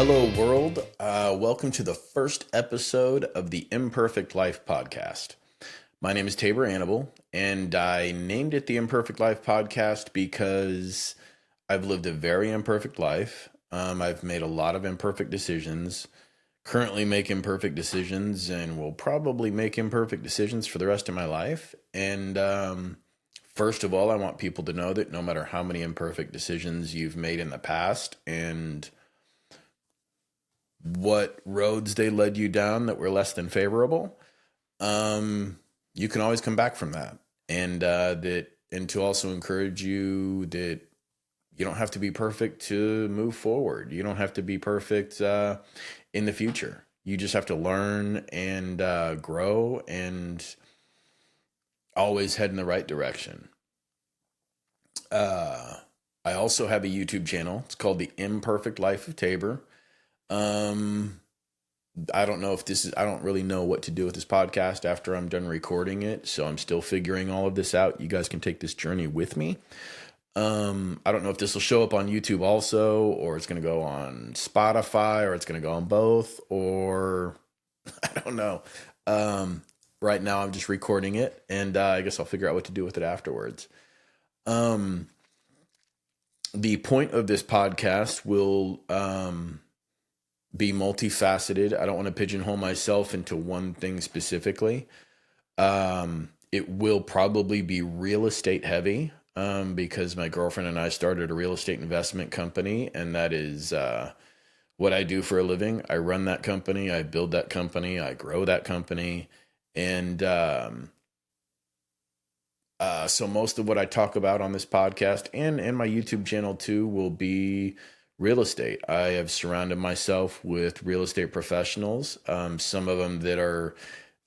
Hello, world. Welcome to the first episode of the Imperfect Life podcast. My name is Tabor Annable, and I named it the Imperfect Life podcast because I've lived a very imperfect life. I've made a lot of imperfect decisions, currently make imperfect decisions, and will probably make imperfect decisions for the rest of my life. And first of all, I want people to know that no matter how many imperfect decisions you've made in the past and what roads they led you down that were less than favorable, you can always come back from that. And to also encourage you that you don't have to be perfect to move forward. You don't have to be perfect in the future. You just have to learn and grow and always head in the right direction. I also have a YouTube channel. It's called The Imperfect Life of Tabor. I don't really know what to do with this podcast after I'm done recording it. So I'm still figuring all of this out. You guys can take this journey with me. I don't know if this will show up on YouTube also, or it's going to go on Spotify, or it's going to go on both, or I don't know. Right now I'm just recording it, and I guess I'll figure out what to do with it afterwards. The point of this podcast will, be multifaceted. I don't want to pigeonhole myself into one thing specifically. It will probably be real estate heavy, because my girlfriend and I started a real estate investment company, and that is what I do for a living. I run that company, I build that company, I grow that company, and so most of what I talk about on this podcast and my YouTube channel too will be real estate. I have surrounded myself with real estate professionals, some of them that are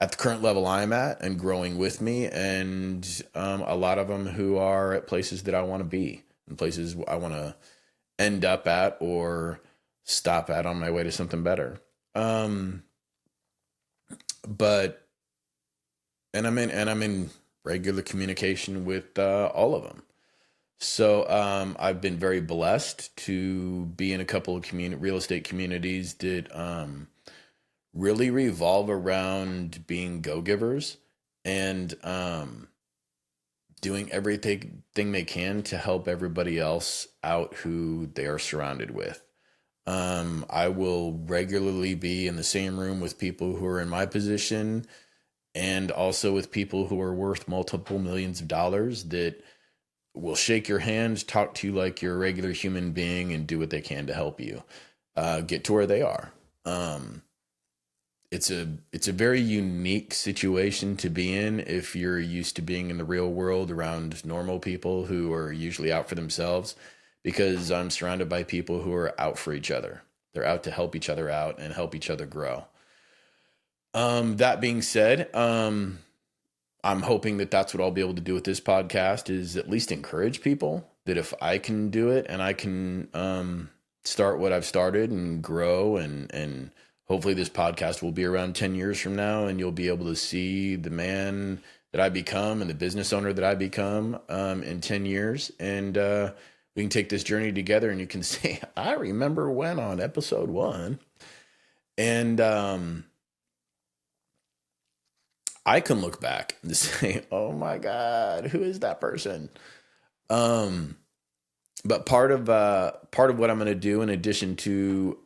at the current level I'm at and growing with me, and a lot of them who are at places that I want to be, and places I want to end up at or stop at on my way to something better. But I'm in regular communication with all of them. So I've been very blessed to be in a couple of real estate communities that really revolve around being go-givers and doing everything they can to help everybody else out who they are surrounded with. I will regularly be in the same room with people who are in my position, and also with people who are worth multiple millions of dollars that will shake your hand, talk to you like you're a regular human being, and do what they can to help you get to where they are. It's a very unique situation to be in if you're used to being in the real world around normal people who are usually out for themselves, because I'm surrounded by people who are out for each other. They're out to help each other out and help each other grow. That being said, I'm hoping that that's what I'll be able to do with this podcast, is at least encourage people that if I can do it and I can start what I've started and grow, and hopefully this podcast will be around 10 years from now, and you'll be able to see the man that I become and the business owner that I become in 10 years. And we can take this journey together, and you can say, I remember when on episode 1. And I can look back and say, "Oh my God, who is that person?" But part of what I'm going to do in addition to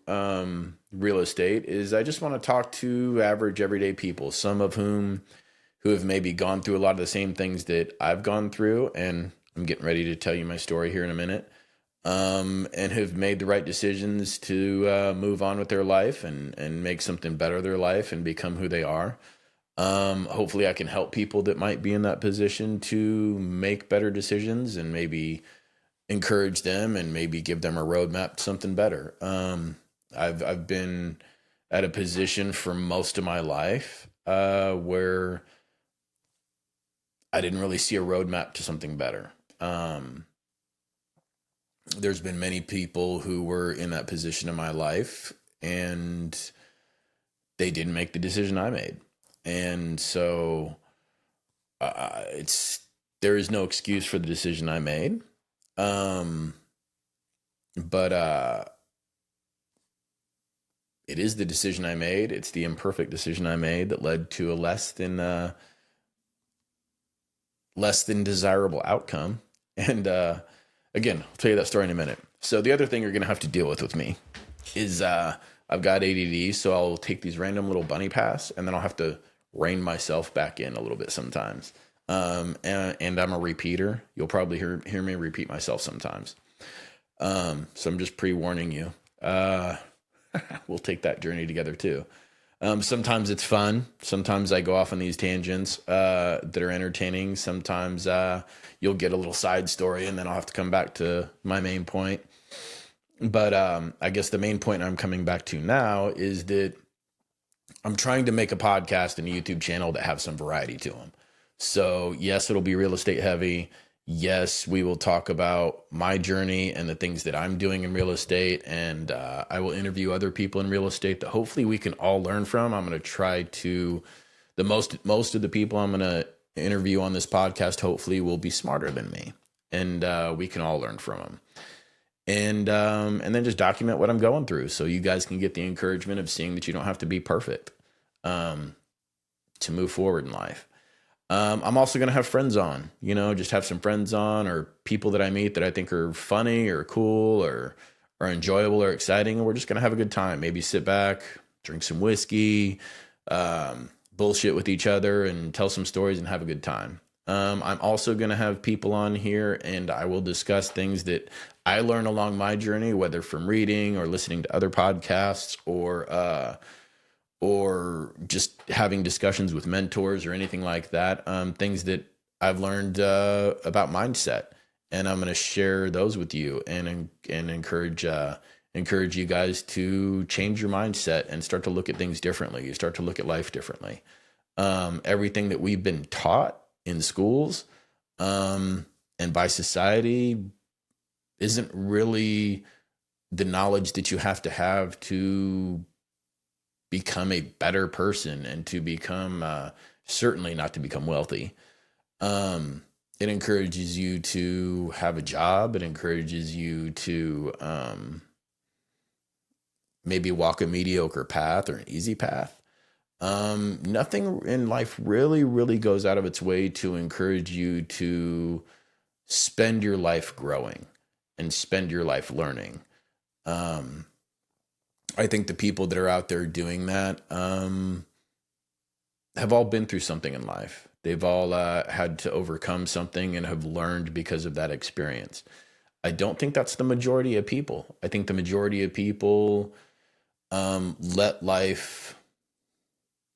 real estate is I just want to talk to average, everyday people, some of whom who have maybe gone through a lot of the same things that I've gone through, and I'm getting ready to tell you my story here in a minute, and have made the right decisions to move on with their life and make something better of their life and become who they are. Hopefully I can help people that might be in that position to make better decisions, and maybe encourage them and maybe give them a roadmap to something better. I've been at a position for most of my life where I didn't really see a roadmap to something better. There's been many people who were in that position in my life, and they didn't make the decision I made. And so there is no excuse for the decision I made. But it is the decision I made. It's the imperfect decision I made that led to a less than desirable outcome. And again, I'll tell you that story in a minute. So the other thing you're going to have to deal with me is I've got ADD, so I'll take these random little bunny paths, and then I'll have to rein myself back in a little bit sometimes. And I'm a repeater. You'll probably hear me repeat myself sometimes. So I'm just pre-warning you. We'll take that journey together too. Sometimes it's fun. Sometimes I go off on these tangents that are entertaining. Sometimes you'll get a little side story, and then I'll have to come back to my main point. But I guess the main point I'm coming back to now is that I'm trying to make a podcast and a YouTube channel that have some variety to them. So yes, it'll be real estate heavy. Yes, we will talk about my journey and the things that I'm doing in real estate. And I will interview other people in real estate that hopefully we can all learn from. I'm going to try to, most of the people I'm going to interview on this podcast, hopefully will be smarter than me. And we can all learn from them. And then just document what I'm going through, so you guys can get the encouragement of seeing that you don't have to be perfect to move forward in life. I'm also going to have friends on, just have some friends on, or people that I meet that I think are funny or cool or enjoyable or exciting. And we're just going to have a good time. Maybe sit back, drink some whiskey, bullshit with each other and tell some stories and have a good time. I'm also going to have people on here, and I will discuss things that I learn along my journey, whether from reading or listening to other podcasts or just having discussions with mentors or anything like that. Things that I've learned about mindset, and I'm going to share those with you and encourage you guys to change your mindset and start to look at things differently. You start to look at life differently. Everything that we've been taught in schools and by society isn't really the knowledge that you have to become a better person and to become certainly not to become wealthy. It encourages you to have a job. It encourages you to maybe walk a mediocre path or an easy path. Nothing in life really, really goes out of its way to encourage you to spend your life growing and spend your life learning. I think the people that are out there doing that have all been through something in life. They've all had to overcome something and have learned because of that experience. I don't think that's the majority of people. I think the majority of people let life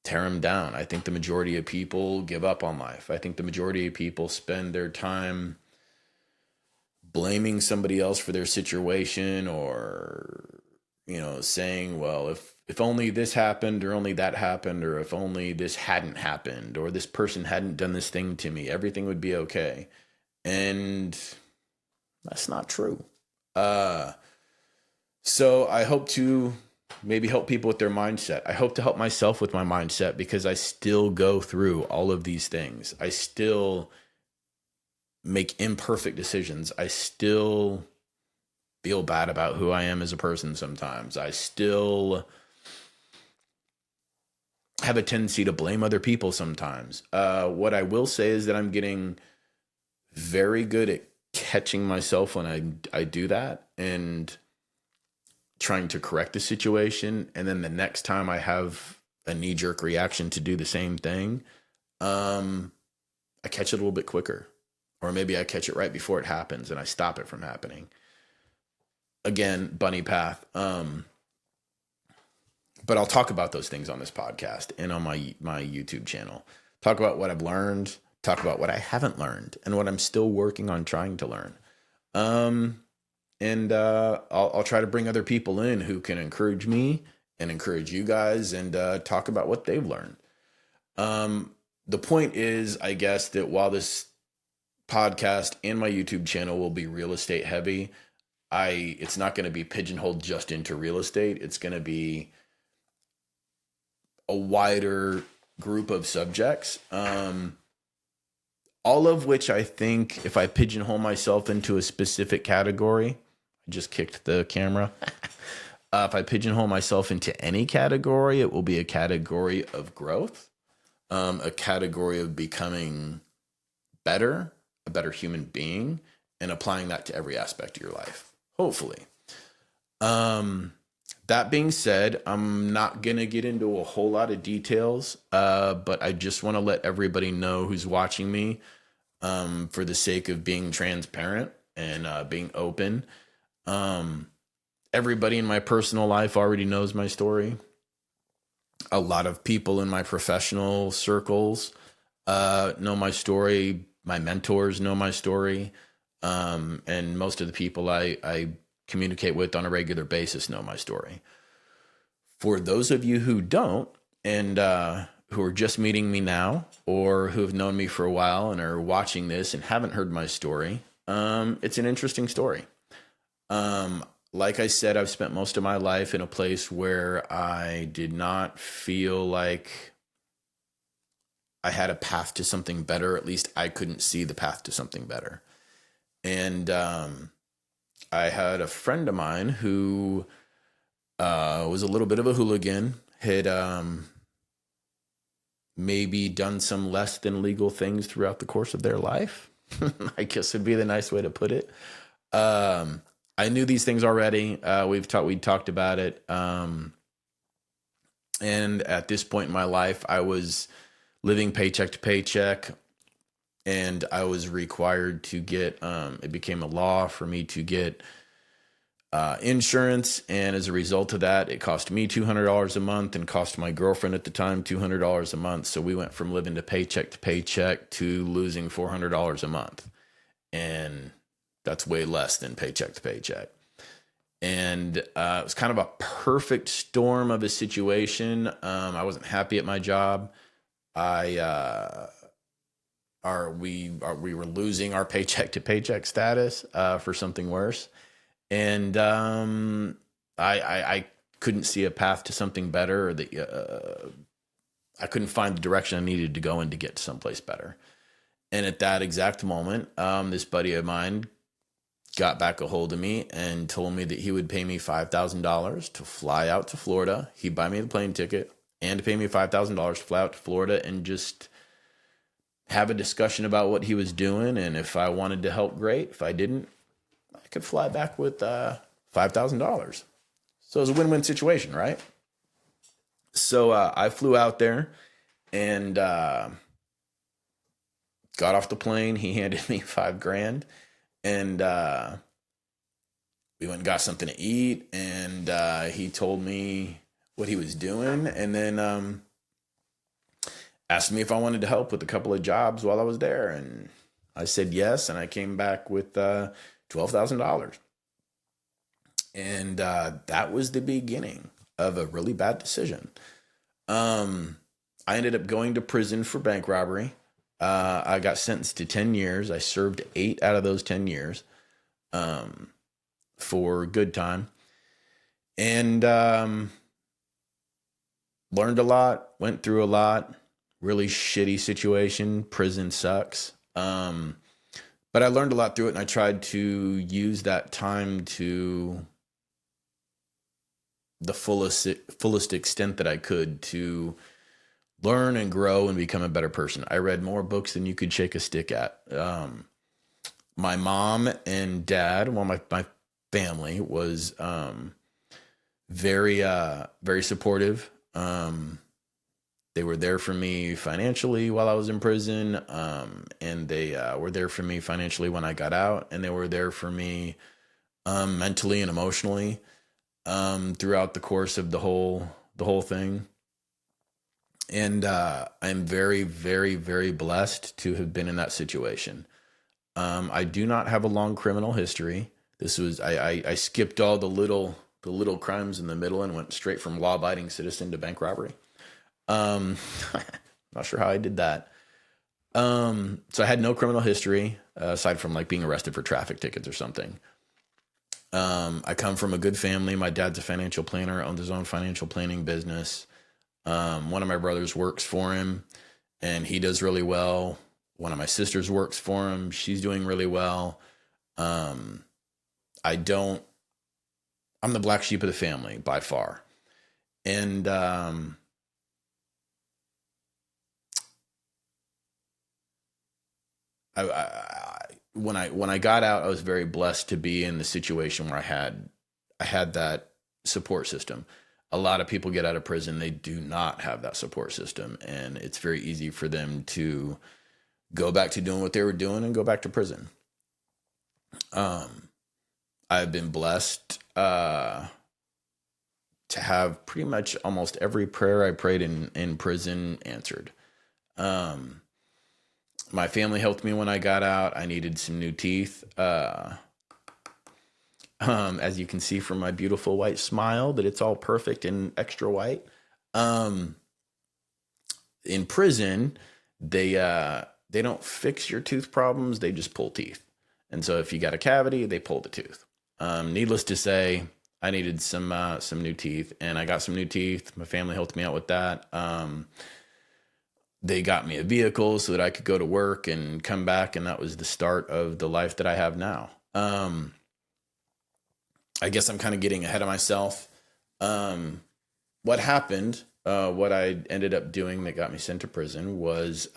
tear them down. I think the majority of people give up on life. I think the majority of people spend their time blaming somebody else for their situation, or saying, well, if only this happened, or only that happened, or if only this hadn't happened, or this person hadn't done this thing to me, everything would be okay. And that's not true. So I hope to maybe help people with their mindset. I hope to help myself with my mindset, because I still go through all of these things. I still make imperfect decisions. I still feel bad about who I am as a person sometimes. I still have a tendency to blame other people sometimes. What I will say is that I'm getting very good at catching myself when I do that and trying to correct the situation. And then the next time I have a knee-jerk reaction to do the same thing, I catch it a little bit quicker. Or maybe I catch it right before it happens and I stop it from happening. Again, bunny path. But I'll talk about those things on this podcast and on my YouTube channel. Talk about what I've learned, talk about what I haven't learned, and what I'm still working on trying to learn. And I'll try to bring other people in who can encourage me and encourage you guys, and talk about what they've learned. The point is, I guess, that while this podcast and my YouTube channel will be real estate heavy, it's not going to be pigeonholed just into real estate. It's going to be a wider group of subjects, all of which I think, if I pigeonhole myself into a specific category, I just kicked the camera. If I pigeonhole myself into any category, it will be a category of growth, a category of becoming better, a better human being, and applying that to every aspect of your life, hopefully. That being said, I'm not going to get into a whole lot of details, but I just want to let everybody know who's watching me, for the sake of being transparent and being open. Everybody in my personal life already knows my story. A lot of people in my professional circles know my story. My mentors know my story. And most of the people I communicate with on a regular basis know my story. For those of you who don't, and who are just meeting me now, or who have known me for a while and are watching this and haven't heard my story, it's an interesting story. Like I said, I've spent most of my life in a place where I did not feel like I had a path to something better. At least I couldn't see the path to something better. And I had a friend of mine who was a little bit of a hooligan, had maybe done some less than legal things throughout the course of their life, I guess would be the nice way to put it. I knew these things already. We talked about it. And at this point in my life, I was living paycheck to paycheck, and I was required to get, it became a law for me to get insurance. And as a result of that, it cost me $200 a month and cost my girlfriend at the time $200 a month. So we went from living to paycheck to losing $400 a month. And that's way less than paycheck to paycheck. And it was kind of a perfect storm of a situation. I wasn't happy at my job. We were losing our paycheck to paycheck status for something worse. And I couldn't see a path to something better, or that I couldn't find the direction I needed to go in to get to someplace better. And at that exact moment, this buddy of mine got back a hold of me and told me that he would pay me $5,000 to fly out to Florida. He'd buy me the plane ticket and to pay me $5,000 to fly out to Florida and just have a discussion about what he was doing. And if I wanted to help, great. If I didn't, I could fly back with $5,000. So it was a win-win situation, right? So I flew out there and got off the plane. He handed me $5,000. And we went and got something to eat, and he told me what he was doing, and then asked me if I wanted to help with a couple of jobs while I was there. And I said yes, and I came back with $12,000. And that was the beginning of a really bad decision. I ended up going to prison for bank robbery. I got sentenced to 10 years. I served 8 out of those 10 years for good time. And learned a lot, went through a lot. Really shitty situation. Prison sucks. But I learned a lot through it, and I tried to use that time to the fullest extent that I could to learn and grow and become a better person. I read more books than you could shake a stick at. My mom and dad, well, my family was very supportive. They were there for me financially while I was in prison, and they were there for me financially when I got out, and they were there for me mentally and emotionally throughout the course of the whole thing. And I'm very, very, very blessed to have been in that situation. I do not have a long criminal history. This was I skipped all the little crimes in the middle and went straight from law-abiding citizen to bank robbery. Not sure how I did that. So I had no criminal history aside from like being arrested for traffic tickets or something. I come from a good family. My dad's a financial planner, owns his own financial planning business. One of my brothers works for him, and he does really well. One of my sisters works for him. She's doing really well. I don't I'm the black sheep of the family by far. And when I got out, I was very blessed to be in the situation where I had that support system. A lot of people get out of prison, they do not have that support system, and it's very easy for them to go back to doing what they were doing and go back to prison. Um, I've been blessed to have pretty much almost every prayer I prayed in prison answered. Um, my family helped me when I got out. I needed some new teeth. As you can see from my beautiful white smile, that it's all perfect and extra white. Um, in prison, they don't fix your tooth problems; they just pull teeth. And so, if you got a cavity, they pull the tooth. Needless to say, I needed some new teeth, and I got some new teeth. My family helped me out with that. They got me a vehicle so that I could go to work and come back, and that was the start of the life that I have now. I guess I'm kind of getting ahead of myself. Um, what happened? What I ended up doing that got me sent to prison was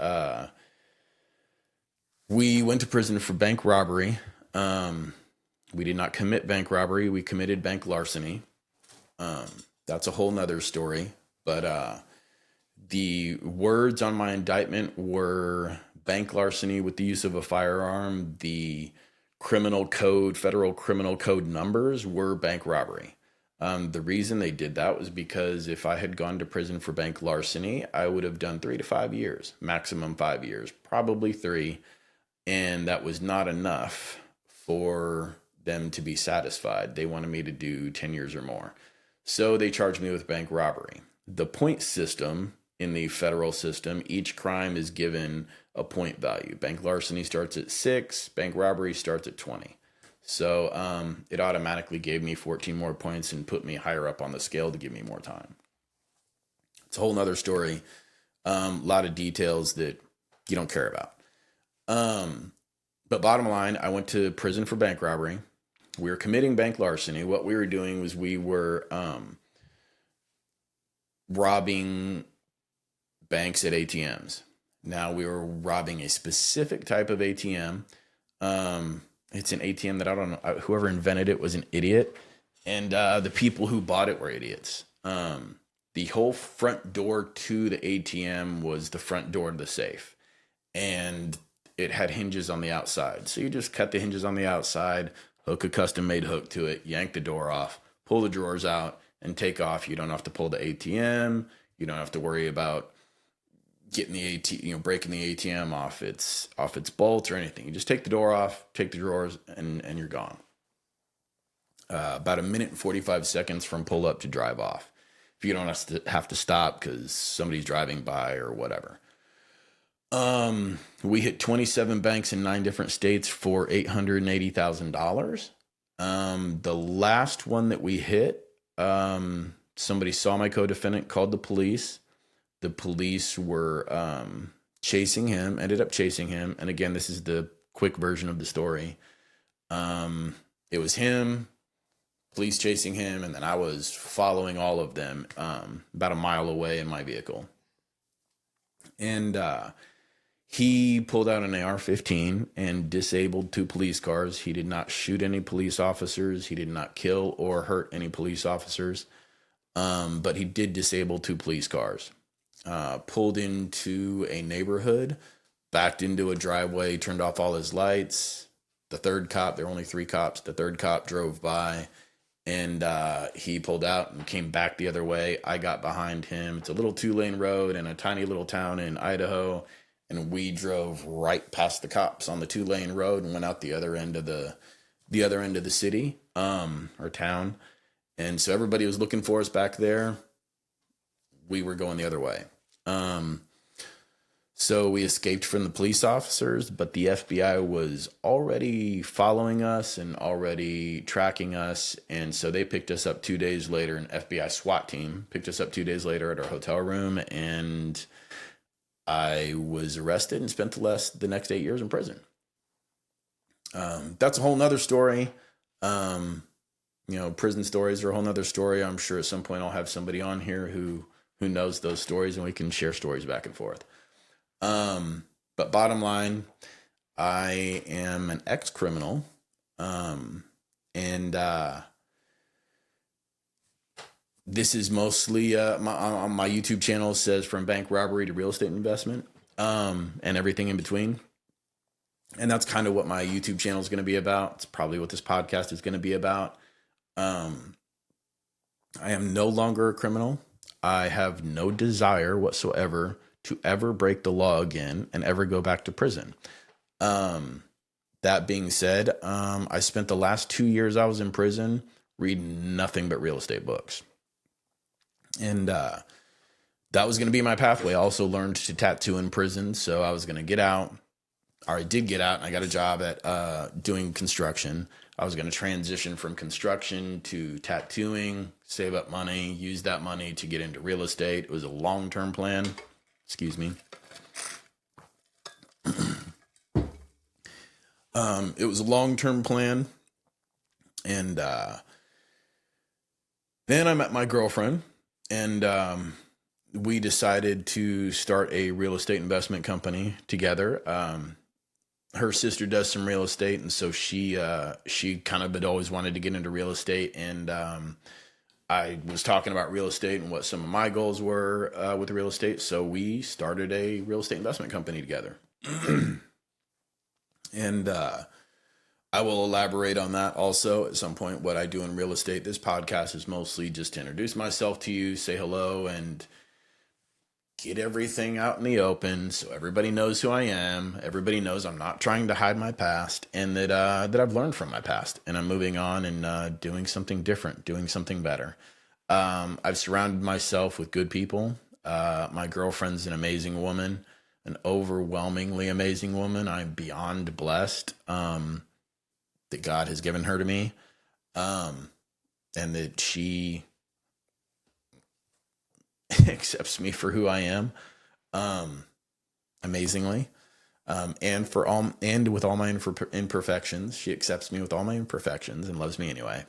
we went to prison for bank robbery. Um, we did not commit bank robbery. We committed bank larceny. Um, that's a whole nother story. But the words on my indictment were bank larceny with the use of a firearm. The federal criminal code numbers were bank robbery. The reason they did that was because if I had gone to prison for bank larceny, I would have done 3 to 5 years, maximum 5 years, probably three. And that was not enough for them to be satisfied. They wanted me to do 10 years or more. So they charged me with bank robbery. The point system in the federal system, each crime is given a point value. Bank larceny starts at 6, bank robbery starts at 20. So it automatically gave me 14 more points and put me higher up on the scale to give me more time. It's a whole nother story. A lot of details that you don't care about. But bottom line, I went to prison for bank robbery. We were committing bank larceny. What we were doing was we were robbing banks at ATMs. Now we were robbing a specific type of ATM. It's an ATM that I don't know. Whoever invented it was an idiot, and the people who bought it were idiots. The whole front door to the ATM was the front door to the safe, and it had hinges on the outside. So you just cut the hinges on the outside, hook a custom made hook to it, yank the door off, pull the drawers out, and take off. You don't have to pull the ATM. You don't have to worry about getting the breaking the ATM off its bolts or anything. You just take the door off, take the drawers, and you're gone. About a minute and 45 seconds from pull up to drive off. If you don't have to stop because somebody's driving by or whatever. We hit 27 banks in 9 different states for $880,000. The last one that we hit, somebody saw my co-defendant, called the police. The police were ended up chasing him. And again, this is the quick version of the story. It was him, police chasing him, and then I was following all of them about a mile away in my vehicle. And he pulled out an AR-15 and disabled 2 police cars. He did not shoot any police officers. He did not kill or hurt any police officers. But he did disable 2 police cars. Pulled into a neighborhood, backed into a driveway, turned off all his lights. The third cop, there were only 3 cops, the third cop drove by, and he pulled out and came back the other way. I got behind him. It's a little 2-lane road in a tiny little town in Idaho, and we drove right past the cops on the 2-lane road and went out the other end of the city or town. And so everybody was looking for us back there. We were going the other way. So we escaped from the police officers, but the FBI was already following us and already tracking us. And so they picked us up 2 days later. An FBI SWAT team picked us up 2 days later at our hotel room. And I was arrested and spent the next 8 years in prison. That's a whole nother story. Prison stories are a whole nother story. I'm sure at some point I'll have somebody on here who knows those stories, and we can share stories back and forth. But bottom line, I am an ex-criminal, and this is mostly on my YouTube channel says from bank robbery to real estate investment, and everything in between. And that's kind of what my YouTube channel is going to be about. It's probably what this podcast is going to be about. I am no longer a criminal. I have no desire whatsoever to ever break the law again and ever go back to prison. That being said, I spent the last 2 years I was in prison reading nothing but real estate books. And that was going to be my pathway. I also learned to tattoo in prison. So I was going to get out. Or I did get out, and I got a job at doing construction. I was going to transition from construction to tattooing, save up money, use that money to get into real estate. It was a long-term plan. Excuse me. It was a long-term plan. And then I met my girlfriend, and we decided to start a real estate investment company together. Her sister does some real estate, and so she kind of had always wanted to get into real estate, and I was talking about real estate and what some of my goals were with real estate, so we started a real estate investment company together. And I will elaborate on that also at some point, what I do in real estate. This podcast is mostly just to introduce myself to you, say hello, and get everything out in the open so everybody knows who I am. Everybody knows I'm not trying to hide my past, and that I've learned from my past, and I'm moving on and doing something different, doing something better. I've surrounded myself with good people. My girlfriend's an amazing woman, an overwhelmingly amazing woman. I'm beyond blessed that God has given her to me, and that she accepts me for who I am, amazingly, and with all my imperfections. She accepts me with all my imperfections and loves me anyway.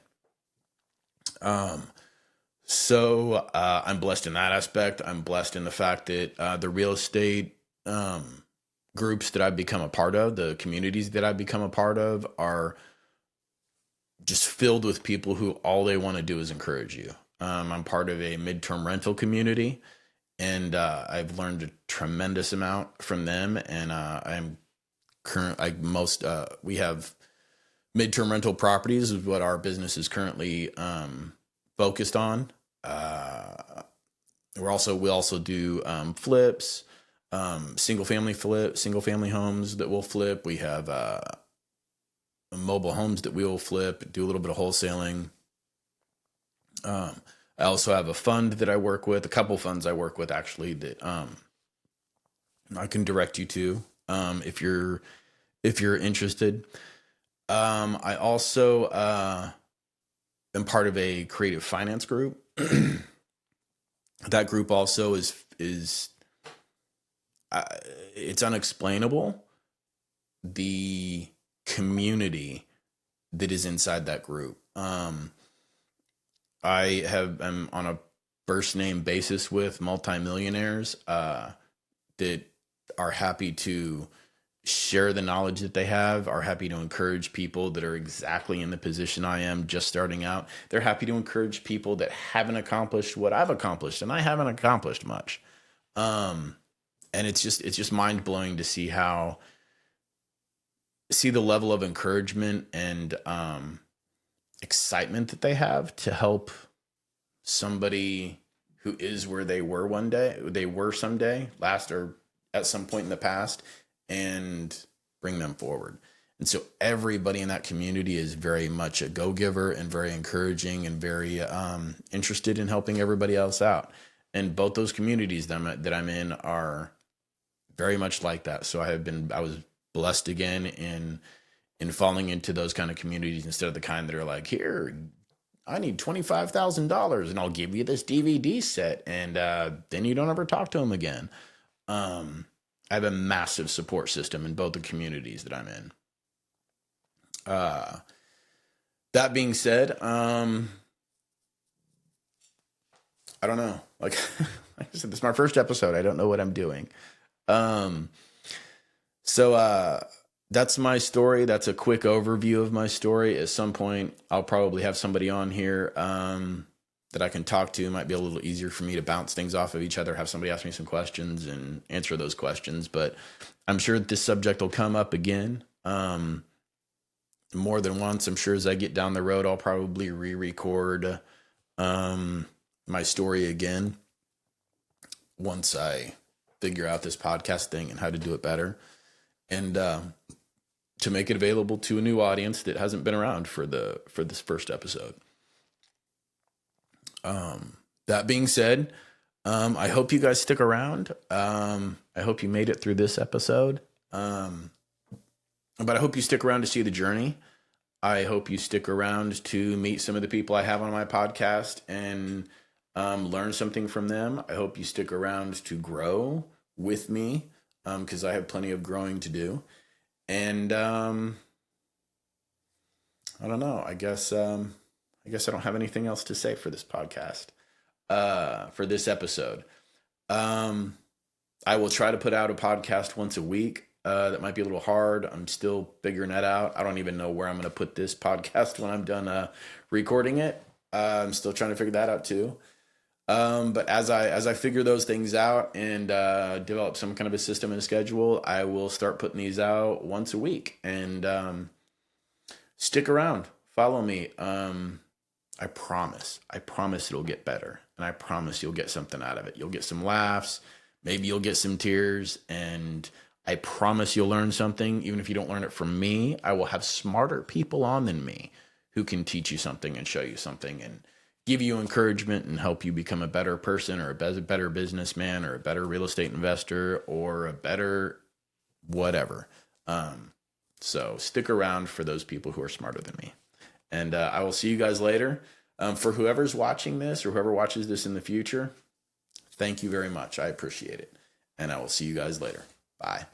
So I'm blessed in that aspect. I'm blessed in the fact that the real estate groups that I've become a part of, the communities that I've become a part of, are just filled with people who all they want to do is encourage you. I'm part of a midterm rental community, and I've learned a tremendous amount from them. And we have midterm rental properties is what our business is currently focused on. We also do flips, single family homes that we'll flip. We have mobile homes that we will flip, do a little bit of wholesaling. I also have a fund that I work with, a couple funds I work with actually, that I can direct you to if you're interested. I also am part of a creative finance group. That group also is it's unexplainable, the community that is inside that group. I'm on a first name basis with multimillionaires that are happy to share the knowledge that they have, are happy to encourage people that are exactly in the position I am, just starting out. They're happy to encourage people that haven't accomplished what I've accomplished, and I haven't accomplished much. And it's just mind blowing to see the level of encouragement and excitement that they have to help somebody who is where they were someday, last or at some point in the past, and bring them forward. And so everybody in that community is very much a go-giver and very encouraging and very interested in helping everybody else out. And both those communities that I'm in are very much like that. So I was blessed again in falling into those kind of communities instead of the kind that are like, here, I need $25,000 and I'll give you this DVD set, and then you don't ever talk to them again. I have a massive support system in both the communities that I'm in. That being said, I don't know. Like, like I said, this is my first episode. I don't know what I'm doing. Um, so that's my story. That's a quick overview of my story. At some point, I'll probably have somebody on here that I can talk to. It might be a little easier for me to bounce things off of each other, have somebody ask me some questions and answer those questions. But I'm sure this subject will come up again more than once. I'm sure as I get down the road, I'll probably re-record my story again once I figure out this podcast thing and how to do it better, and to make it available to a new audience that hasn't been around for this first episode. That being said, I hope you guys stick around. I hope you made it through this episode. But I hope you stick around to see the journey. I hope you stick around to meet some of the people I have on my podcast and learn something from them. I hope you stick around to grow with me because I have plenty of growing to do. And I don't know. I guess I don't have anything else to say for this podcast, for this episode. I will try to put out a podcast once a week. That might be a little hard. I'm still figuring that out. I don't even know where I'm going to put this podcast when I'm done recording it. I'm still trying to figure that out too. But as I figure those things out and develop some kind of a system and a schedule, I will start putting these out once a week. And stick around. Follow me. I promise it'll get better. And I promise you'll get something out of it. You'll get some laughs. Maybe you'll get some tears. And I promise you'll learn something. Even if you don't learn it from me, I will have smarter people on than me who can teach you something and show you something and give you encouragement and help you become a better person or a better businessman or a better real estate investor or a better whatever. So stick around for those people who are smarter than me. And I will see you guys later. For whoever's watching this or whoever watches this in the future, thank you very much. I appreciate it. And I will see you guys later. Bye.